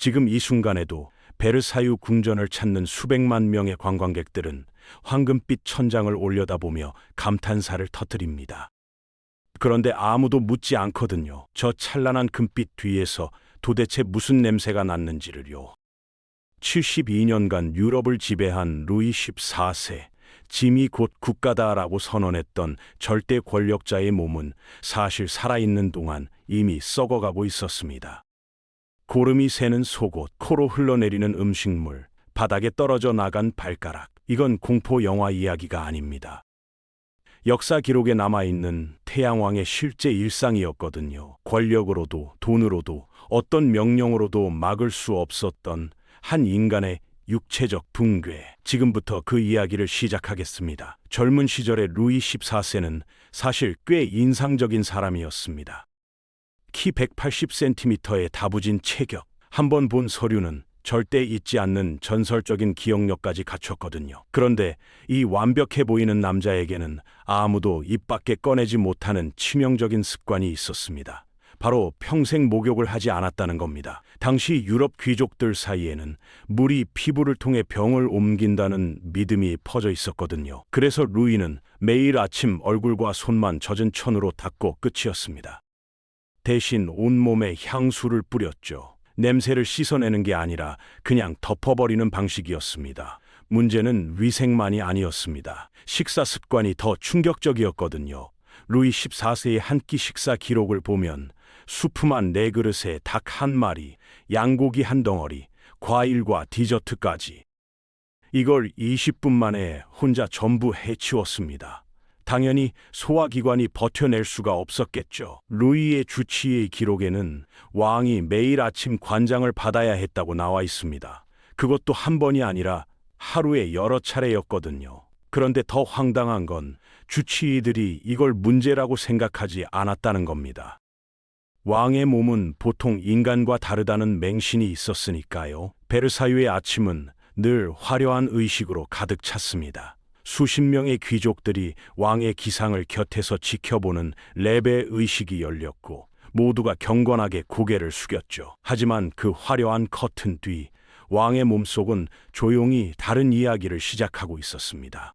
지금 이 순간에도 베르사유 궁전을 찾는 수백만 명의 관광객들은 황금빛 천장을 올려다보며 감탄사를 터뜨립니다. 그런데 아무도 묻지 않거든요. 저 찬란한 금빛 뒤에서 도대체 무슨 냄새가 났는지를요. 72년간 유럽을 지배한 루이 14세, 짐이 곧 국가다라고 선언했던 절대 권력자의 몸은 사실 살아있는 동안 이미 썩어가고 있었습니다. 고름이 새는 속옷, 코로 흘러내리는 음식물, 바닥에 떨어져 나간 발가락. 이건 공포 영화 이야기가 아닙니다. 역사 기록에 남아있는 태양왕의 실제 일상이었거든요. 권력으로도 돈으로도 어떤 명령으로도 막을 수 없었던 한 인간의 육체적 붕괴. 지금부터 그 이야기를 시작하겠습니다. 젊은 시절의 루이 14세는 사실 꽤 인상적인 사람이었습니다. 키 180cm의 다부진 체격, 한번 본 서류는 절대 잊지 않는 전설적인 기억력까지 갖췄거든요. 그런데 이 완벽해 보이는 남자에게는 아무도 입 밖에 꺼내지 못하는 치명적인 습관이 있었습니다. 바로 평생 목욕을 하지 않았다는 겁니다. 당시 유럽 귀족들 사이에는 물이 피부를 통해 병을 옮긴다는 믿음이 퍼져 있었거든요. 그래서 루이는 매일 아침 얼굴과 손만 젖은 천으로 닦고 끝이었습니다. 대신 온몸에 향수를 뿌렸죠. 냄새를 씻어내는 게 아니라 그냥 덮어버리는 방식이었습니다. 문제는 위생만이 아니었습니다. 식사 습관이 더 충격적이었거든요. 루이 14세의 한 끼 식사 기록을 보면 수프만 4그릇에 닭 1마리, 양고기 1덩어리, 과일과 디저트까지. 이걸 20분 만에 혼자 전부 해치웠습니다. 당연히 소화기관이 버텨낼 수가 없었겠죠. 루이의 주치의 기록에는 왕이 매일 아침 관장을 받아야 했다고 나와 있습니다. 그것도 한 번이 아니라 하루에 여러 차례였거든요. 그런데 더 황당한 건 주치의들이 이걸 문제라고 생각하지 않았다는 겁니다. 왕의 몸은 보통 인간과 다르다는 맹신이 있었으니까요. 베르사유의 아침은 늘 화려한 의식으로 가득 찼습니다. 수십 명의 귀족들이 왕의 기상을 곁에서 지켜보는 레베 의식이 열렸고 모두가 경건하게 고개를 숙였죠. 하지만 그 화려한 커튼 뒤 왕의 몸속은 조용히 다른 이야기를 시작하고 있었습니다.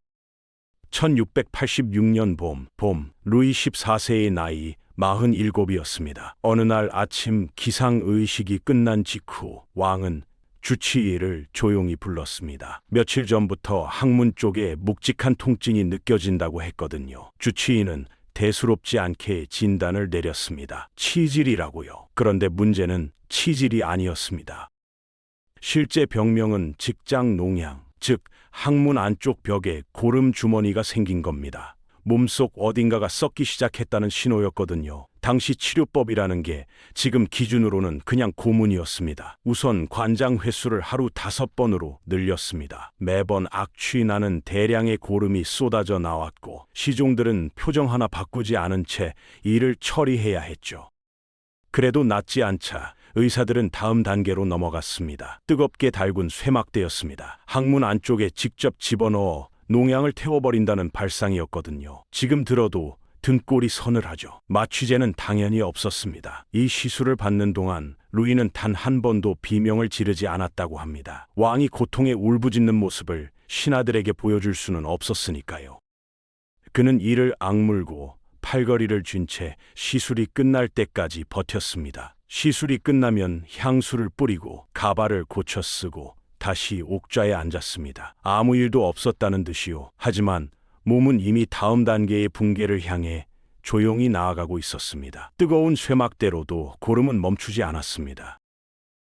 1686년 봄, 루이 14세의 나이 47이었습니다. 어느 날 아침 기상의식이 끝난 직후 왕은 주치의를 조용히 불렀습니다. 며칠 전부터 항문 쪽에 묵직한 통증이 느껴진다고 했거든요. 주치의는 대수롭지 않게 진단을 내렸습니다. 치질이라고요. 그런데 문제는 치질이 아니었습니다. 실제 병명은 직장 농양, 즉 항문 안쪽 벽에 고름 주머니가 생긴 겁니다. 몸속 어딘가가 썩기 시작했다는 신호였거든요. 당시 치료법이라는 게 지금 기준으로는 그냥 고문이었습니다. 우선 관장 횟수를 하루 5번으로 늘렸습니다. 매번 악취 나는 대량의 고름이 쏟아져 나왔고 시종들은 표정 하나 바꾸지 않은 채 일을 처리해야 했죠. 그래도 낫지 않자 의사들은 다음 단계로 넘어갔습니다. 뜨겁게 달군 쇠막대였습니다. 항문 안쪽에 직접 집어넣어 농양을 태워버린다는 발상이었거든요. 지금 들어도 등골이 서늘하죠. 마취제는 당연히 없었습니다. 이 시술을 받는 동안 루이는 단 한 번도 비명을 지르지 않았다고 합니다. 왕이 고통에 울부짖는 모습을 신하들에게 보여줄 수는 없었으니까요. 그는 이를 악물고 팔걸이를 쥔 채 시술이 끝날 때까지 버텼습니다. 시술이 끝나면 향수를 뿌리고 가발을 고쳐 쓰고 다시 옥좌에 앉았습니다. 아무 일도 없었다는 듯이요. 하지만 몸은 이미 다음 단계의 붕괴를 향해 조용히 나아가고 있었습니다. 뜨거운 쇠막대로도 고름은 멈추지 않았습니다.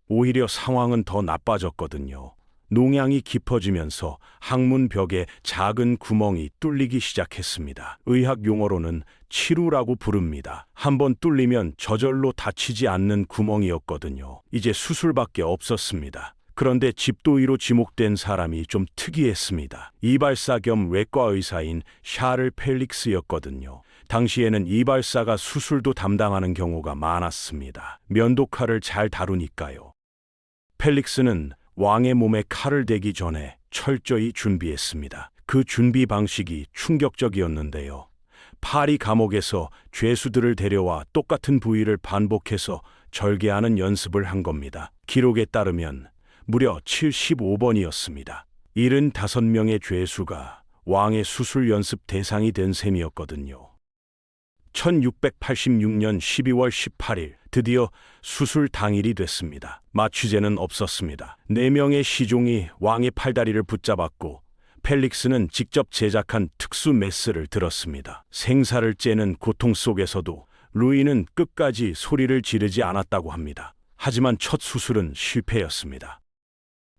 오히려 상황은 더 나빠졌거든요. 농양이 깊어지면서 항문 벽에 작은 구멍이 뚫리기 시작했습니다. 의학 용어로는 치루라고 부릅니다. 한번 뚫리면 저절로 닫히지 않는 구멍이었거든요. 이제 수술밖에 없었습니다. 그런데 집도의로 지목된 사람이 좀 특이했습니다. 이발사 겸 외과 의사인 샤를 펠릭스였거든요. 당시에는 이발사가 수술도 담당하는 경우가 많았습니다. 면도칼을 잘 다루니까요. 펠릭스는 왕의 몸에 칼을 대기 전에 철저히 준비했습니다. 그 준비 방식이 충격적이었는데요. 파리 감옥에서 죄수들을 데려와 똑같은 부위를 반복해서 절개하는 연습을 한 겁니다. 기록에 따르면 무려 75번이었습니다. 75명의 죄수가 왕의 수술 연습 대상이 된 셈이었거든요. 1686년 12월 18일 드디어 수술 당일이 됐습니다. 마취제는 없었습니다. 4명의 시종이 왕의 팔다리를 붙잡았고 펠릭스는 직접 제작한 특수 메스를 들었습니다. 생사를 째는 고통 속에서도 루이는 끝까지 소리를 지르지 않았다고 합니다. 하지만 첫 수술은 실패였습니다.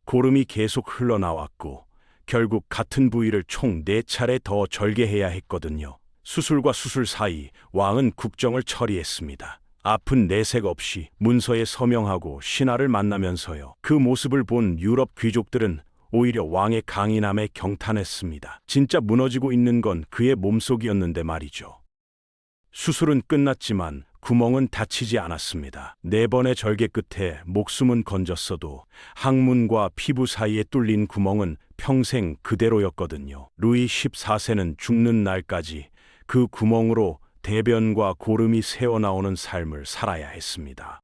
고름이 계속 흘러나왔고 결국 같은 부위를 총 4차례 더 절개해야 했거든요. 수술과 수술 사이 왕은 국정을 처리했습니다. 아픈 내색 없이 문서에 서명하고 신하를 만나면서요. 그 모습을 본 유럽 귀족들은 오히려 왕의 강인함에 경탄했습니다. 진짜 무너지고 있는 건 그의 몸속이었는데 말이죠. 수술은 끝났지만 구멍은 닫히지 않았습니다. 4번의 절개 끝에 목숨은 건졌어도 항문과 피부 사이에 뚫린 구멍은 평생 그대로였거든요. 루이 14세는 죽는 날까지 그 구멍으로 대변과 고름이 새어나오는 삶을 살아야 했습니다.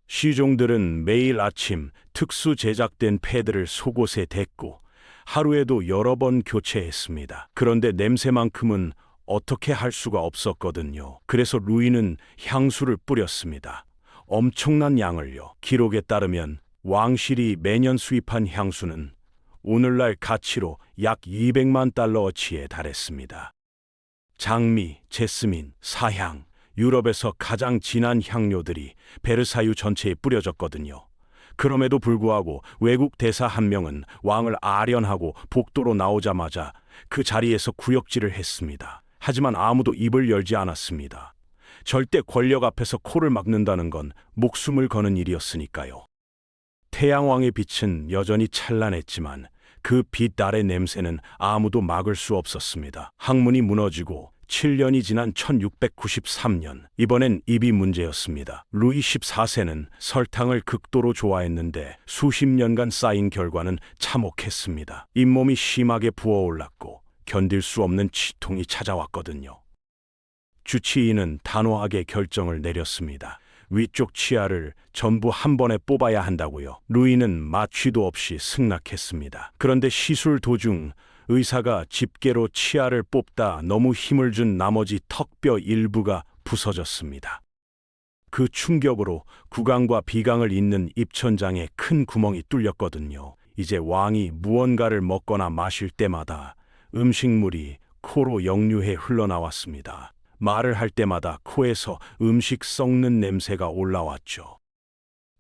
시종들은 매일 아침 특수 제작된 패드를 속옷에 댔고 하루에도 여러 번 교체했습니다. 그런데 냄새만큼은 어떻게 할 수가 없었거든요. 그래서 루이는 향수를 뿌렸습니다. 엄청난 양을요. 기록에 따르면 왕실이 매년 수입한 향수는 오늘날 가치로 약 200만 달러어치에 달했습니다. 장미, 제스민, 사향, 유럽에서 가장 진한 향료들이 베르사유 전체에 뿌려졌거든요. 그럼에도 불구하고 외국 대사 한 명은 왕을 아련하고 복도로 나오자마자 그 자리에서 구역질을 했습니다. 하지만 아무도 입을 열지 않았습니다. 절대 권력 앞에서 코를 막는다는 건 목숨을 거는 일이었으니까요. 태양왕의 빛은 여전히 찬란했지만 그 빛 아래 냄새는 아무도 막을 수 없었습니다. 항문이 무너지고 7년이 지난 1693년, 이번엔 입이 문제였습니다. 루이 14세는 설탕을 극도로 좋아했는데 수십 년간 쌓인 결과는 참혹했습니다. 잇몸이 심하게 부어올랐고 견딜 수 없는 치통이 찾아왔거든요. 주치의는 단호하게 결정을 내렸습니다. 위쪽 치아를 전부 한 번에 뽑아야 한다고요. 루이는 마취도 없이 승낙했습니다. 그런데 시술 도중 의사가 집게로 치아를 뽑다 너무 힘을 준 나머지 턱뼈 일부가 부서졌습니다. 그 충격으로 구강과 비강을 잇는 입천장에 큰 구멍이 뚫렸거든요. 이제 왕이 무언가를 먹거나 마실 때마다 음식물이 코로 역류해 흘러나왔습니다. 말을 할 때마다 코에서 음식 썩는 냄새가 올라왔죠.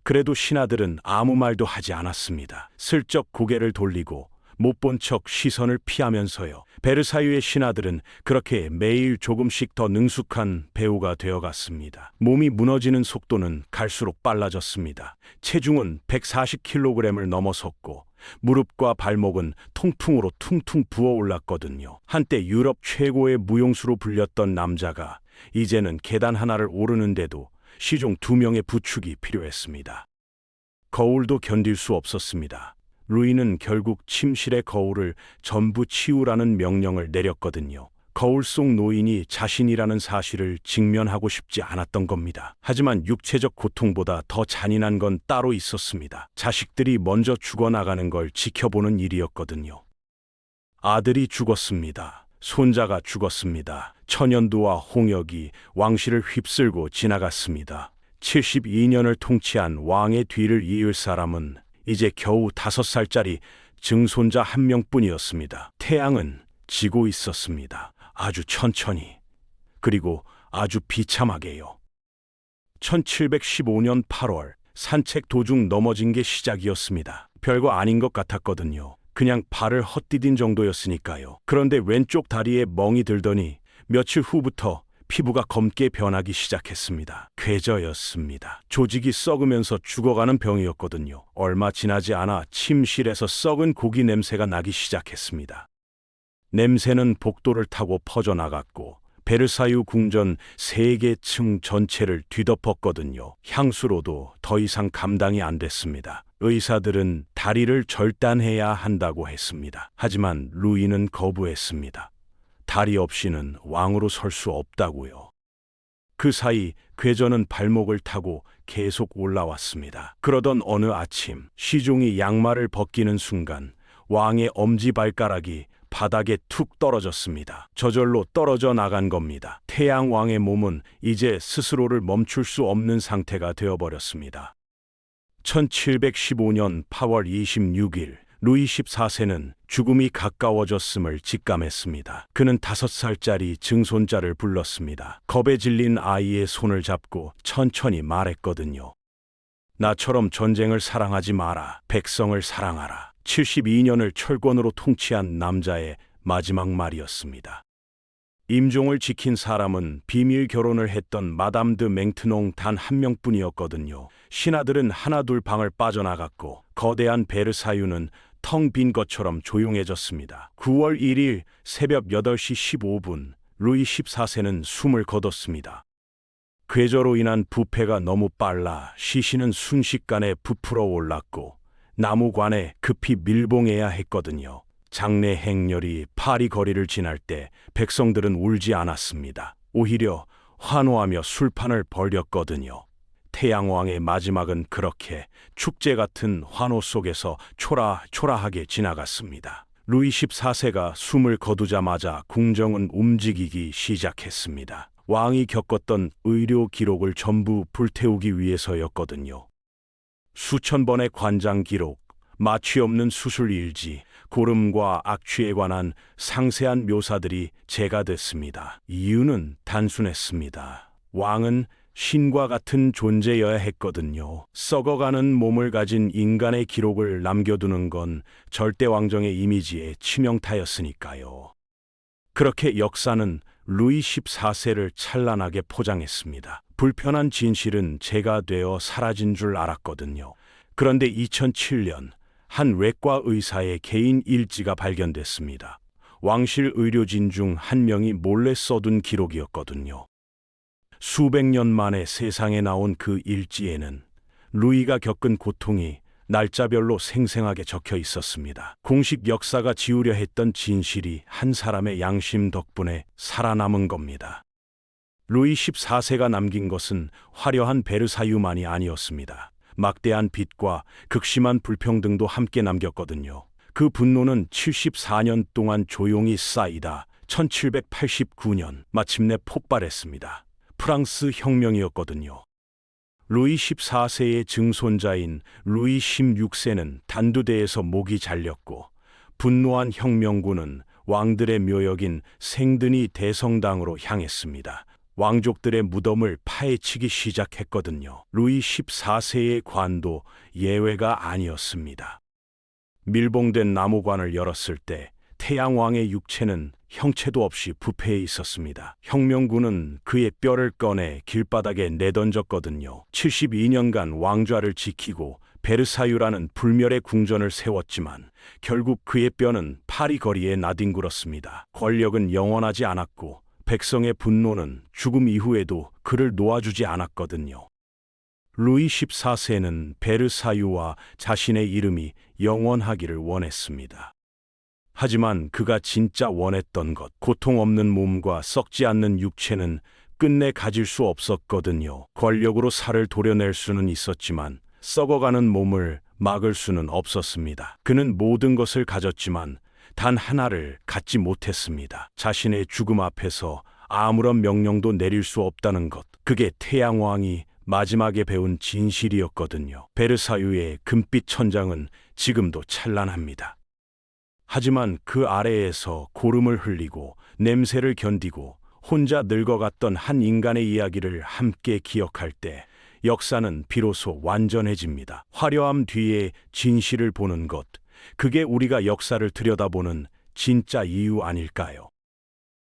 그래도 신하들은 아무 말도 하지 않았습니다. 슬쩍 고개를 돌리고 못 본 척 시선을 피하면서요. 베르사유의 신하들은 그렇게 매일 조금씩 더 능숙한 배우가 되어갔습니다. 몸이 무너지는 속도는 갈수록 빨라졌습니다. 체중은 140kg을 넘어섰고 무릎과 발목은 통풍으로 퉁퉁 부어올랐거든요. 한때 유럽 최고의 무용수로 불렸던 남자가 이제는 계단 하나를 오르는데도 시종 2명의 부축이 필요했습니다. 거울도 견딜 수 없었습니다. 루이는 결국 침실의 거울을 전부 치우라는 명령을 내렸거든요. 거울 속 노인이 자신이라는 사실을 직면하고 싶지 않았던 겁니다. 하지만 육체적 고통보다 더 잔인한 건 따로 있었습니다. 자식들이 먼저 죽어나가는 걸 지켜보는 일이었거든요. 아들이 죽었습니다. 손자가 죽었습니다. 천연두와 홍역이 왕실을 휩쓸고 지나갔습니다. 72년을 통치한 왕의 뒤를 이을 사람은 이제 겨우 5살짜리 증손자 한 명뿐이었습니다. 태양은 지고 있었습니다. 아주 천천히, 그리고 아주 비참하게요. 1715년 8월, 산책 도중 넘어진 게 시작이었습니다. 별거 아닌 것 같았거든요. 그냥 발을 헛디딘 정도였으니까요. 그런데 왼쪽 다리에 멍이 들더니 며칠 후부터 피부가 검게 변하기 시작했습니다. 궤저였습니다. 조직이 썩으면서 죽어가는 병이었거든요. 얼마 지나지 않아 침실에서 썩은 고기 냄새가 나기 시작했습니다. 냄새는 복도를 타고 퍼져나갔고 베르사유 궁전 3개 층 전체를 뒤덮었거든요. 향수로도 더 이상 감당이 안 됐습니다. 의사들은 다리를 절단해야 한다고 했습니다. 하지만 루이는 거부했습니다. 다리 없이는 왕으로 설 수 없다고요. 그 사이 괴전은 발목을 타고 계속 올라왔습니다. 그러던 어느 아침 시종이 양말을 벗기는 순간 왕의 엄지발가락이 바닥에 툭 떨어졌습니다. 저절로 떨어져 나간 겁니다. 태양왕의 몸은 이제 스스로를 멈출 수 없는 상태가 되어버렸습니다. 1715년 8월 26일 루이 14세는 죽음이 가까워졌음을 직감했습니다. 그는 5살짜리 증손자를 불렀습니다. 겁에 질린 아이의 손을 잡고 천천히 말했거든요. 나처럼 전쟁을 사랑하지 마라. 백성을 사랑하라. 72년을 철권으로 통치한 남자의 마지막 말이었습니다. 임종을 지킨 사람은 비밀 결혼을 했던 마담 드 맹트농 단 한 명뿐이었거든요. 신하들은 하나둘 방을 빠져나갔고 거대한 베르사유는 텅 빈 것처럼 조용해졌습니다. 9월 1일 새벽 8시 15분 루이 14세는 숨을 거뒀습니다. 괴저로 인한 부패가 너무 빨라 시신은 순식간에 부풀어 올랐고 나무관에 급히 밀봉해야 했거든요. 장례 행렬이 파리 거리를 지날 때 백성들은 울지 않았습니다. 오히려 환호하며 술판을 벌였거든요. 태양왕의 마지막은 그렇게 축제 같은 환호 속에서 초라초라하게 지나갔습니다. 루이 14세가 숨을 거두자마자 궁정은 움직이기 시작했습니다. 왕이 겪었던 의료 기록을 전부 불태우기 위해서였거든요. 수천 번의 관장 기록, 마취 없는 수술 일지, 고름과 악취에 관한 상세한 묘사들이 재가됐습니다. 이유는 단순했습니다. 왕은 신과 같은 존재여야 했거든요. 썩어가는 몸을 가진 인간의 기록을 남겨두는 건 절대 왕정의 이미지에 치명타였으니까요. 그렇게 역사는 루이 14세를 찬란하게 포장했습니다. 불편한 진실은 제가 되어 사라진 줄 알았거든요. 그런데 2007년 한 외과 의사의 개인 일지가 발견됐습니다. 왕실 의료진 중 한 명이 몰래 써둔 기록이었거든요. 수백 년 만에 세상에 나온 그 일지에는 루이가 겪은 고통이 날짜별로 생생하게 적혀 있었습니다. 공식 역사가 지우려 했던 진실이 한 사람의 양심 덕분에 살아남은 겁니다. 루이 14세가 남긴 것은 화려한 베르사유만이 아니었습니다. 막대한 빚과 극심한 불평등도 함께 남겼거든요. 그 분노는 74년 동안 조용히 쌓이다 1789년 마침내 폭발했습니다. 프랑스 혁명이었거든요. 루이 14세의 증손자인 루이 16세는 단두대에서 목이 잘렸고 분노한 혁명군은 왕들의 묘역인 생드니 대성당으로 향했습니다. 왕족들의 무덤을 파헤치기 시작했거든요. 루이 14세의 관도 예외가 아니었습니다. 밀봉된 나무관을 열었을 때 태양왕의 육체는 형체도 없이 부패해 있었습니다. 혁명군은 그의 뼈를 꺼내 길바닥에 내던졌거든요. 72년간 왕좌를 지키고 베르사유라는 불멸의 궁전을 세웠지만 결국 그의 뼈는 파리 거리에 나뒹굴었습니다. 권력은 영원하지 않았고 백성의 분노는 죽음 이후에도 그를 놓아주지 않았거든요. 루이 14세는 베르사유와 자신의 이름이 영원하기를 원했습니다. 하지만 그가 진짜 원했던 것, 고통 없는 몸과 썩지 않는 육체는 끝내 가질 수 없었거든요. 권력으로 살을 도려낼 수는 있었지만 썩어가는 몸을 막을 수는 없었습니다. 그는 모든 것을 가졌지만 단 하나를 갖지 못했습니다. 자신의 죽음 앞에서 아무런 명령도 내릴 수 없다는 것. 그게 태양왕이 마지막에 배운 진실이었거든요. 베르사유의 금빛 천장은 지금도 찬란합니다. 하지만 그 아래에서 고름을 흘리고 냄새를 견디고 혼자 늙어갔던 한 인간의 이야기를 함께 기억할 때 역사는 비로소 완전해집니다. 화려함 뒤에 진실을 보는 것, 그게 우리가 역사를 들여다보는 진짜 이유 아닐까요?